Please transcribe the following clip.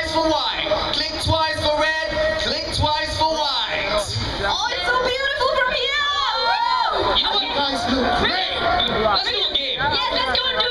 twice for white. Click twice for red. Click twice for white. Oh, it's so beautiful from here! You know what? You guys look great. Let's do a game. Yes, let's go and do